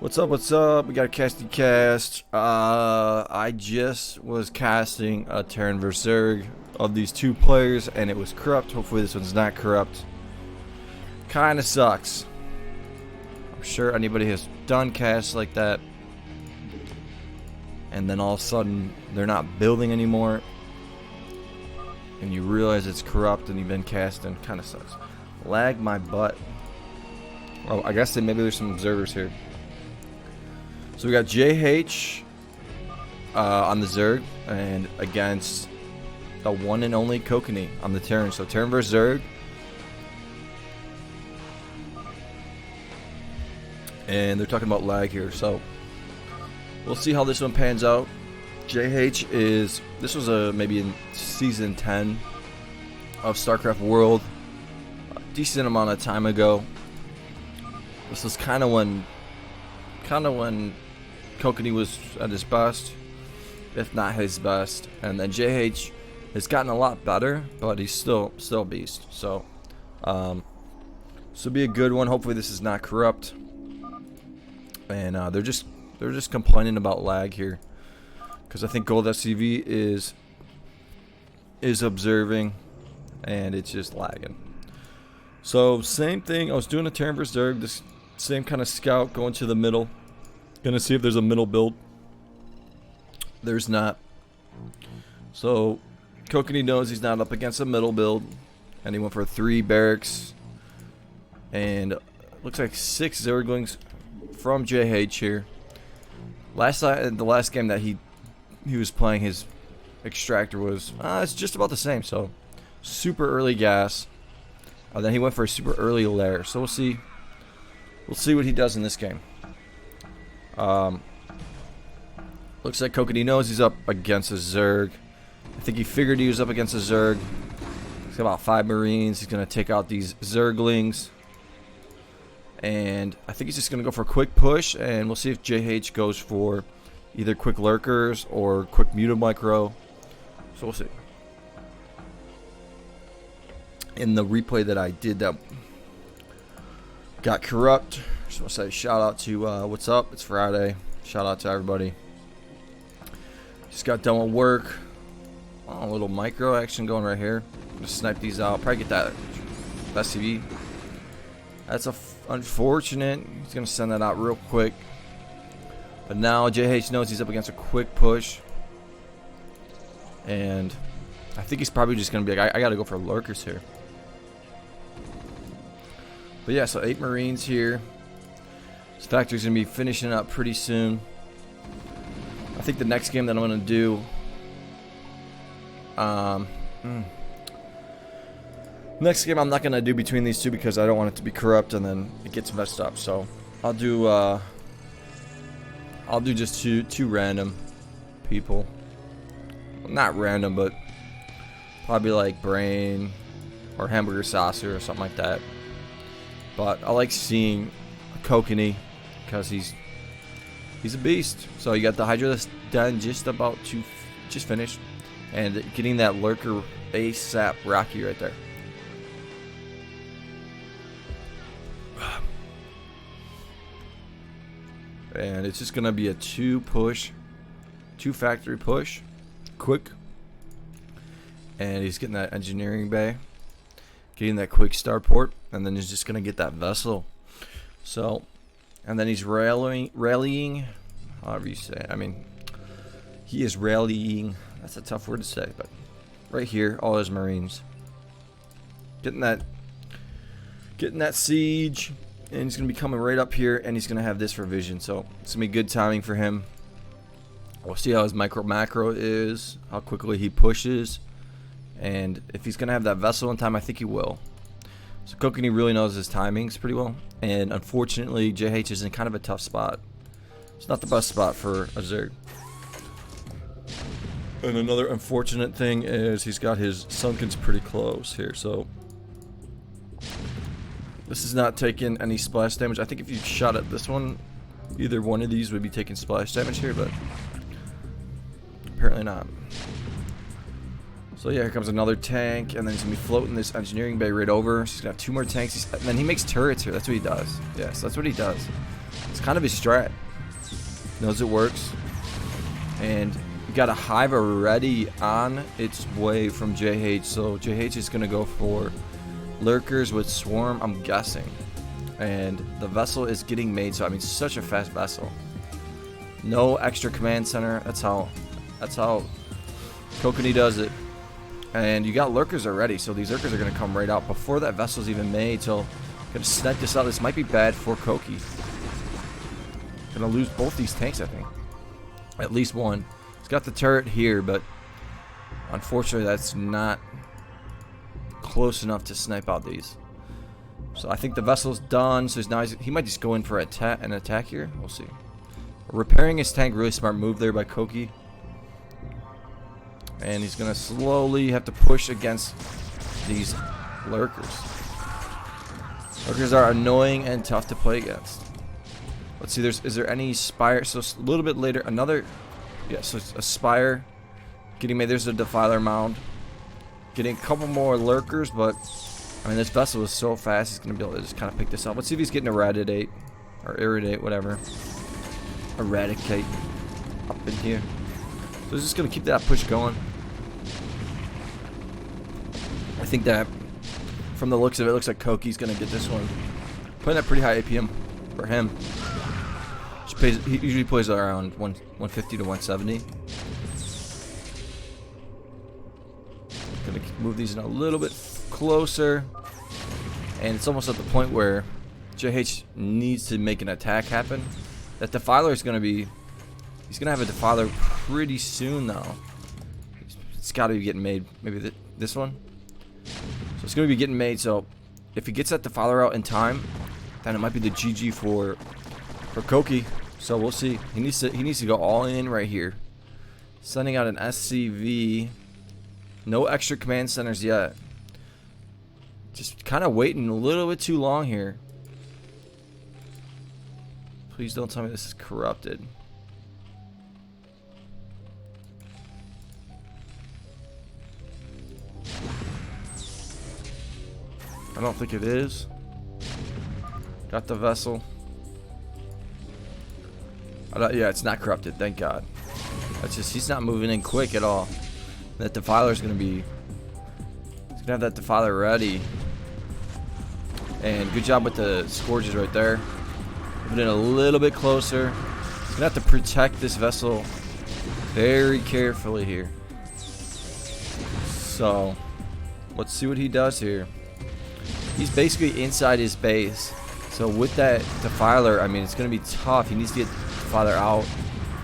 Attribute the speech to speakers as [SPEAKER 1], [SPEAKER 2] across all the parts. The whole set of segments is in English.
[SPEAKER 1] What's up? What's up? We got a casty cast. I just was casting a Terran vs Zerg of these two players, and it was corrupt. Hopefully, this one's not corrupt. Kind of sucks. I'm sure anybody has done casts like that, and then all of a sudden they're not building anymore, and you realize it's corrupt, and you've been casting. Kind of sucks. Lag my butt. Oh, I guess maybe there's some observers here. So we got JH on the Zerg, and against the one and only Kokanee on the Terran. So Terran vs Zerg. And they're talking about lag here, so we'll see how this one pans out. JH is, this was maybe in season 10 of Starcraft World, a decent amount of time ago. This was kind of when Kokanee was at his best, if not his best, and then JH has gotten a lot better, but he's still a beast. So, this will be a good one. Hopefully, this is not corrupt. And they're just complaining about lag here, because I think GOLDSCV is observing, and it's just lagging. So same thing. I was doing a Terran vs Zerg. This same kind of scout going to the middle. Gonna see if there's a middle build. There's not. So Kokanee knows he's not up against a middle build, and he went for 3 barracks, and looks like 6 Zerglings from JH here. The last game that he was playing, his extractor was it's just about the same. So super early gas. Then he went for a super early lair. So we'll see. We'll see what he does in this game. Looks like Kokanee knows he's up against a Zerg. I think he figured he was up against a Zerg. He's got about 5 Marines. He's going to take out these Zerglings. And I think he's just going to go for a quick push. And we'll see if JH goes for either quick lurkers or quick muted micro. So we'll see. In the replay that I did that got corrupt, just want to say shout out to what's up, it's Friday, shout out to everybody. Just got done with work. A little micro action going right here. Just snipe these out, probably get that SCV. That's unfortunate. He's gonna send that out real quick, but now JH knows he's up against a quick push, and I think he's probably just gonna be like, I gotta go for lurkers here. But yeah, so 8 Marines here. This factory's gonna be finishing up pretty soon. I think the next game that I'm gonna do, next game I'm not gonna do between these two, because I don't want it to be corrupt and then it gets messed up. So I'll do just two random people. Well, not random, but probably like Brain or Hamburger Saucer or something like that. But I like seeing Kokanee because he's a beast. So you got the Hydra that's done, just about to just finished, and getting that lurker ASAP Rocky right there. And it's just gonna be a 2 factory push, quick. And he's getting that engineering bay, getting that quick starport, and then he's just gonna get that vessel. So, and then he's rallying, however you say it. I mean, he is rallying. That's a tough word to say, but right here, all his Marines getting that siege, and he's gonna be coming right up here, and he's gonna have this for vision. So it's gonna be good timing for him. We'll see how his macro is, how quickly he pushes. And if he's going to have that vessel in time, I think he will. So Kokanee really knows his timings pretty well. And unfortunately, JH is in kind of a tough spot. It's not the best spot for a Zerg. And another unfortunate thing is he's got his Sunkens pretty close here. So this is not taking any splash damage. I think if you shot at this one, either one of these would be taking splash damage here, but apparently not. So So yeah, here comes another tank, and then he's gonna be floating this engineering bay right over. So he's gonna have 2 more tanks, and then he makes turrets here. That's what he does. Yes, that's what he does. It's kind of his strat. Knows it works. And you got a hive already on its way from JH. So JH is gonna go for lurkers with swarm, I'm guessing. And the vessel is getting made, so I mean, such a fast vessel. No extra command center. That's how Kokanee does it. And you got lurkers already, so these lurkers are going to come right out before that vessel's even made. So going to snipe this out. This might be bad for Koki. Going to lose both these tanks, I think. At least one. He's got the turret here, but unfortunately that's not close enough to snipe out these. So I think the vessel's done. So now he might just go in for an attack here. We'll see. Repairing his tank, really smart move there by Koki. And he's going to slowly have to push against these lurkers. Lurkers are annoying and tough to play against. Let's see, is there any spire? So a little bit later, another, yeah, so a spire getting made. There's a defiler mound. Getting a couple more lurkers, but I mean, this vessel is so fast, he's going to be able to just kind of pick this up. Let's see if he's getting eradicate, or irradiate, whatever. Eradicate up in here. So he's just going to keep that push going. I think that from the looks of it, looks like Koki's going to get this one. Putting at pretty high APM for him. He usually plays around 150 to 170. Going to move these in a little bit closer. And it's almost at the point where JH needs to make an attack happen. That defiler is going to be... He's going to have a defiler pretty soon, though. It's got to be getting made. Maybe this one? So it's going to be getting made. So if he gets that defiler out in time, then it might be the GG for Koki. So we'll see. He needs to go all in right here. Sending out an SCV. No extra command centers yet. Just kind of waiting a little bit too long here. Please don't tell me this is corrupted. I don't think it is. Got the vessel. Yeah, it's not corrupted. Thank God. That's just, he's not moving in quick at all. That defiler's gonna be... He's gonna have that defiler ready. And good job with the scourges right there. Moving in a little bit closer. He's gonna have to protect this vessel very carefully here. So, let's see what he does here. He's basically inside his base. So with that defiler, I mean, it's going to be tough. He needs to get the defiler out.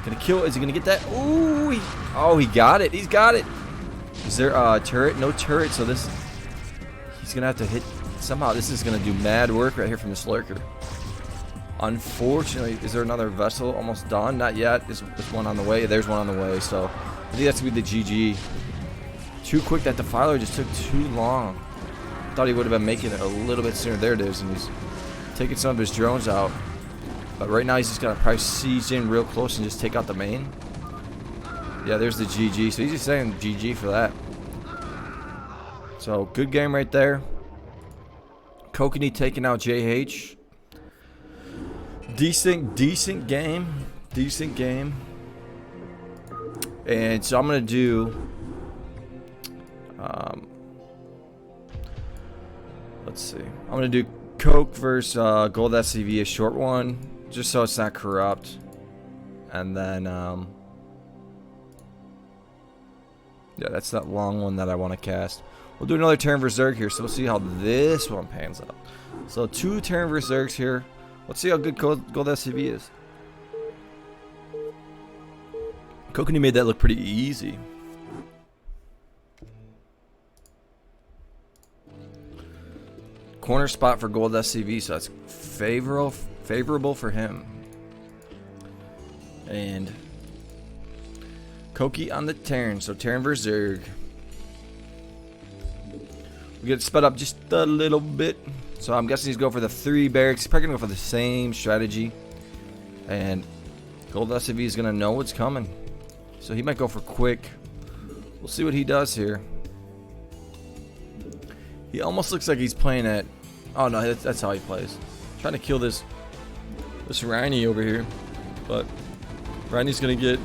[SPEAKER 1] Gonna kill. Is he going to get that? Ooh, oh, he got it. He's got it. Is there a turret? No turret. So this, he's going to have to hit somehow. This is going to do mad work right here from this lurker. Unfortunately, is there another vessel almost done? Not yet. There's one on the way. There's one on the way. So I think that's going to be the GG. Too quick. That defiler just took too long. Thought he would have been making it a little bit sooner. There it is, and he's taking some of his drones out. But right now he's just gonna probably siege in real close and just take out the main. Yeah, there's the GG. So he's just saying GG for that. So good game right there. Kokanee taking out JH. Decent game. And so I'm gonna do. Let's see. I'm gonna do Coke versus GOLDSCV, a short one, just so it's not corrupt. And then, yeah, that's that long one that I want to cast. We'll do another Terran vs Zerg here, so we'll see how this one pans out. So 2 Terran vs Zergs here. Let's see how good GOLDSCV is. Kokanee made that look pretty easy. Corner spot for GOLDSCV, so that's favorable for him. And Koki on the Terran, so Terran vs Zerg. We get it sped up just a little bit, so I'm guessing he's going for the 3 barracks. He's probably gonna go for the same strategy, and GOLDSCV is gonna know what's coming, so he might go for quick. We'll see what he does here. He almost looks like he's playing at... Oh no, that's how he plays. Trying to kill this Rhiny over here. But Rhiny's gonna get...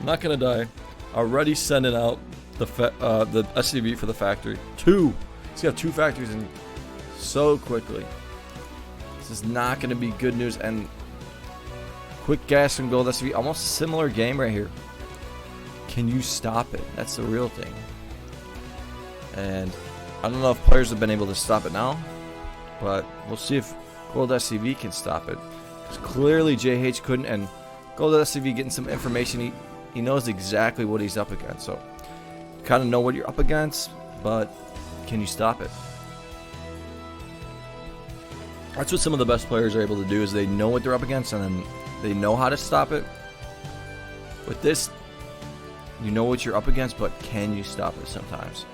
[SPEAKER 1] Not gonna die. Already sending out the SCV for the factory. 2! He's got 2 factories in so quickly. This is not gonna be good news. And quick gas from GOLDSCV. Almost a similar game right here. Can you stop it? That's the real thing. And I don't know if players have been able to stop it now, but we'll see if GOLDSCV can stop it. Because clearly JH couldn't, and GOLDSCV getting some information. He knows exactly what he's up against, so you kind of know what you're up against, but can you stop it? That's what some of the best players are able to do, is they know what they're up against and then they know how to stop it. With this, you know what you're up against, but can you stop it sometimes?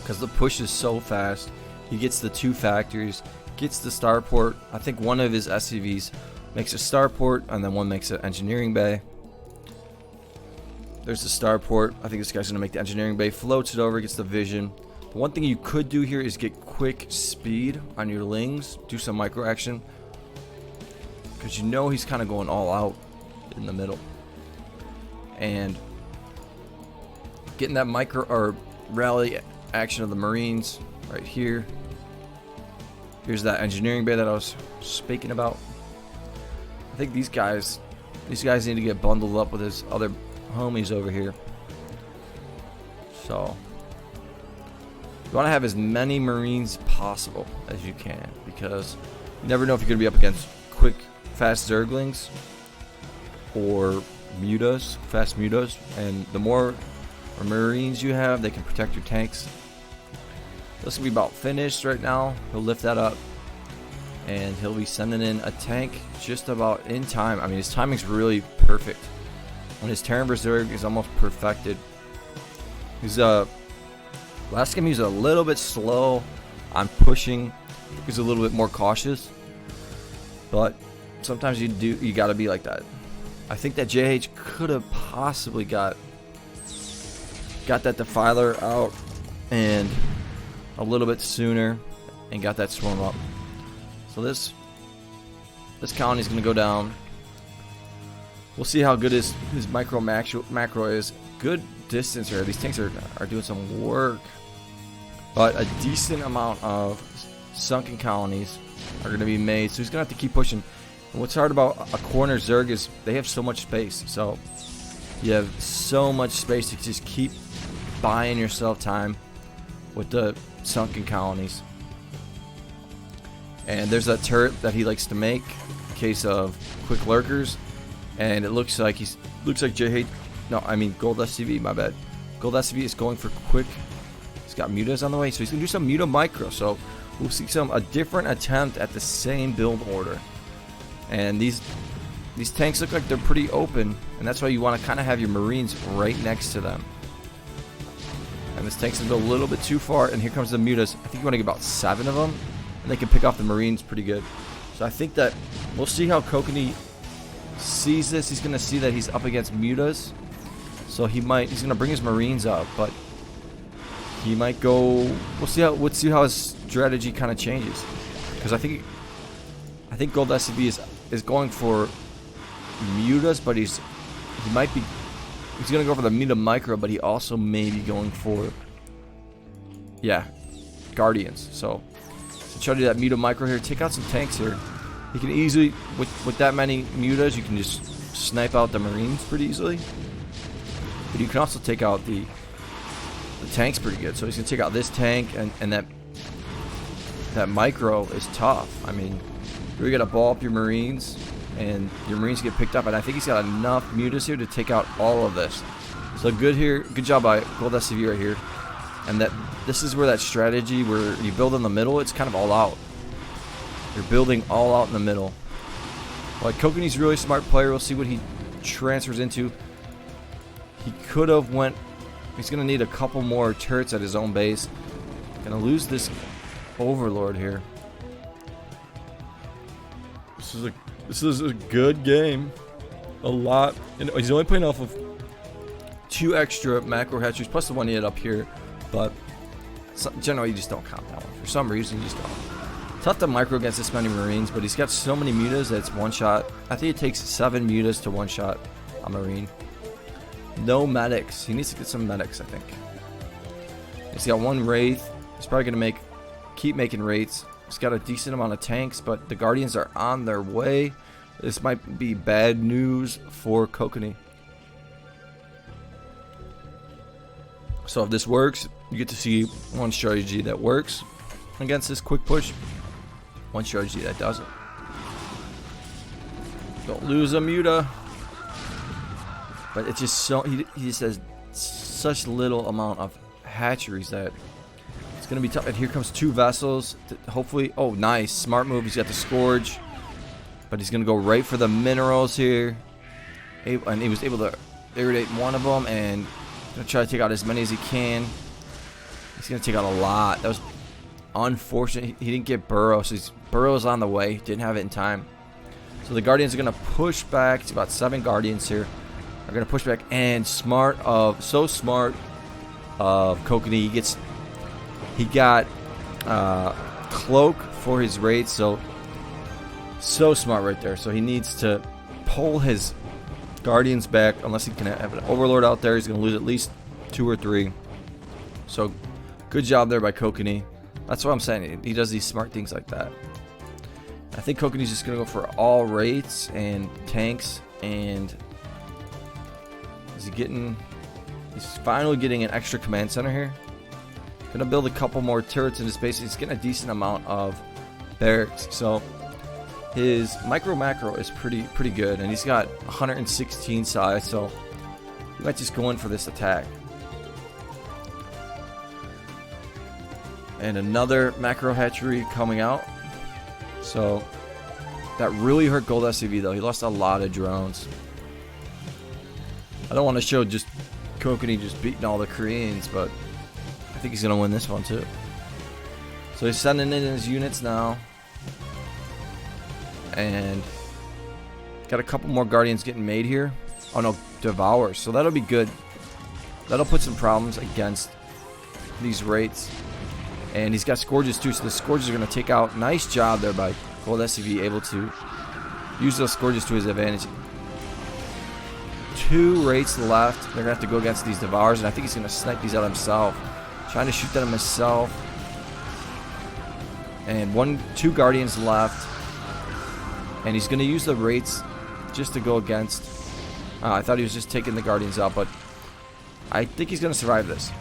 [SPEAKER 1] Because the push is so fast. He gets the 2 factories, gets the starport. I think one of his SCVs makes a starport, and then one makes an engineering bay. There's the starport. I think this guy's gonna make the engineering bay, floats it over, gets the vision. The one thing you could do here is get quick speed on your lings, do some micro action, because you know he's kind of going all out in the middle, and getting that micro or rally action of the Marines right here. Here's that engineering bay that I was speaking about. I think these guys need to get bundled up with his other homies over here. So you want to have as many Marines possible as you can, because you never know if you're going to be up against quick, fast Zerglings or mutas, fast mutas, and the more Marines you have, they can protect your tanks. This will be about finished right now. He'll lift that up, and he'll be sending in a tank just about in time. I mean, his timing's really perfect. When his Terran Berserk is almost perfected. He's last game he was a little bit slow on pushing. He's a little bit more cautious, but sometimes you got to be like that. I think that JH could have possibly got that defiler out and a little bit sooner and got that swarm up. So this colony is going to go down. We'll see how good his macro is. Good distance here. These tanks are doing some work, but a decent amount of sunken colonies are going to be made. So he's going to have to keep pushing. And what's hard about a corner Zerg is they have so much space. So you have so much space to just keep buying yourself time with the sunken colonies. And there's that turret that he likes to make in case of quick lurkers. And it looks like JH. No, I mean GOLDSCV. My bad. GOLDSCV is going for quick. He's got mutas on the way, so he's gonna do some muta micro. So we'll see a different attempt at the same build order. And these tanks look like they're pretty open, and that's why you want to kind of have your Marines right next to them. And this tank's gonna go a little bit too far. And here comes the mutas. I think you want to get about 7 of them, and they can pick off the Marines pretty good. So I think that we'll see how Kokanee sees this. He's gonna see that he's up against mutas, so he's gonna bring his Marines up, but he might go. We'll see how his strategy kind of changes, because I think GOLDSCV is going for mutas, but he's gonna go for the muta micro, but he also may be going for guardians. So try to do that muta micro here, take out some tanks here. You can easily, with that many mutas, you can just snipe out the Marines pretty easily. But you can also take out the tanks pretty good. So he's gonna take out this tank, and that micro is tough. I mean, you really gotta ball up your Marines, and your Marines get picked up. And I think he's got enough mutas here to take out all of this. So good job by GOLDSCV right here. And this is where that strategy where you build in the middle, it's kind of all out. You're building all out in the middle. Like, Kokanee's a really smart player. We'll see what he transfers into. He could have he's going to need a couple more turrets at his own base. Going to lose this Overlord here. This is a good game. A lot. And he's only playing off of 2 extra macro hatcheries plus the one he had up here. But So, generally, you just don't count that one. For some reason, you just don't. Tough to micro against this many Marines, but he's got so many mutas that it's one shot. I think it takes 7 mutas to one shot a Marine. No medics. He needs to get some medics, I think. He's got 1 Wraith. He's probably going to keep making Wraiths. He's got a decent amount of tanks, but the Guardians are on their way. This might be bad news for Kokanee. So if this works, you get to see one strategy that works against this quick push. One strategy that doesn't. Don't lose a muta. But it's just so he just has such little amount of hatcheries that it's gonna be tough. And here comes 2 vessels. Hopefully, oh nice, smart move. He's got the Scourge, but he's gonna go right for the minerals here. And he was able to irritate one of them and gonna try to take out as many as he can. He's gonna take out a lot. That was unfortunate. He didn't get Burrow, so Burrow's on the way. Didn't have it in time. So the Guardians are gonna push back. It's about 7 Guardians here. Are gonna push back, and so smart of Kokanee. He got cloak for his raid, so smart right there. So he needs to pull his Guardians back, unless he can have an Overlord out there. He's gonna lose at least 2 or 3. So good job there by Kokanee. That's what I'm saying. He does these smart things like that. I think Kokanee's just gonna go for all raids and tanks. And he's finally getting an extra command center here. Gonna build a couple more turrets in his base. He's getting a decent amount of barracks. So his macro is pretty good, and he's got 116 size. So he might just go in for this attack. And another macro hatchery coming out. So that really hurt GOLDSCV though. He lost a lot of drones. I don't want to show just Kokanee just beating all the Koreans, but I think he's going to win this one too. So he's sending in his units now. And got a couple more Guardians getting made here. Oh no, Devours. So that'll be good. That'll put some problems against these rates. And he's got Scourges too, so the Scourges are going to take out. Nice job there by GOLDSCV, able to use those Scourges to his advantage. 2 rates left. They're going to have to go against these Devours, and I think he's going to snipe these out himself. Trying to shoot them himself. And 2 Guardians left. And he's going to use the rates just to go against. I thought he was just taking the Guardians out, but I think he's going to survive this.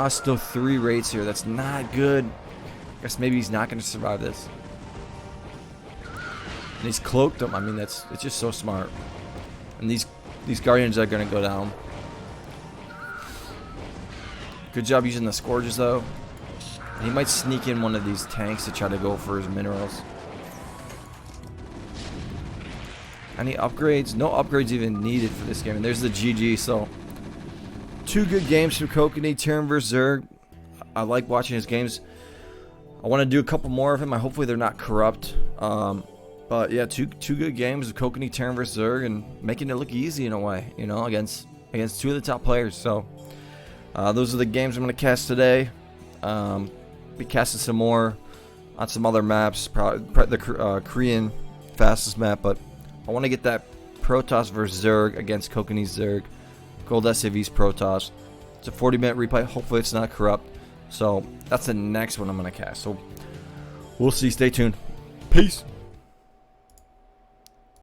[SPEAKER 1] Still 3 rates here. That's not good. I guess maybe he's not going to survive this. And he's cloaked them. I mean, it's just so smart. And these Guardians are going to go down. Good job using the Scourges though. He might sneak in one of these tanks to try to go for his minerals. Any upgrades? No upgrades even needed for this game. And there's the GG. So 2 good games from Kokanee, Terran vs Zerg. I like watching his games. I want to do a couple more of him. Hopefully they're not corrupt. But yeah, two good games of Kokanee, Terran vs Zerg, and making it look easy in a way, you know, against 2 of the top players. So those are the games I'm going to cast today. Be casting some more on some other maps, probably the Korean fastest map, but I want to get that Protoss vs Zerg against Kokanee's Zerg, GOLDSCV's Protoss. It's a 40-minute replay. Hopefully it's not corrupt. So that's the next one I'm going to cast. So we'll see. Stay tuned. Peace.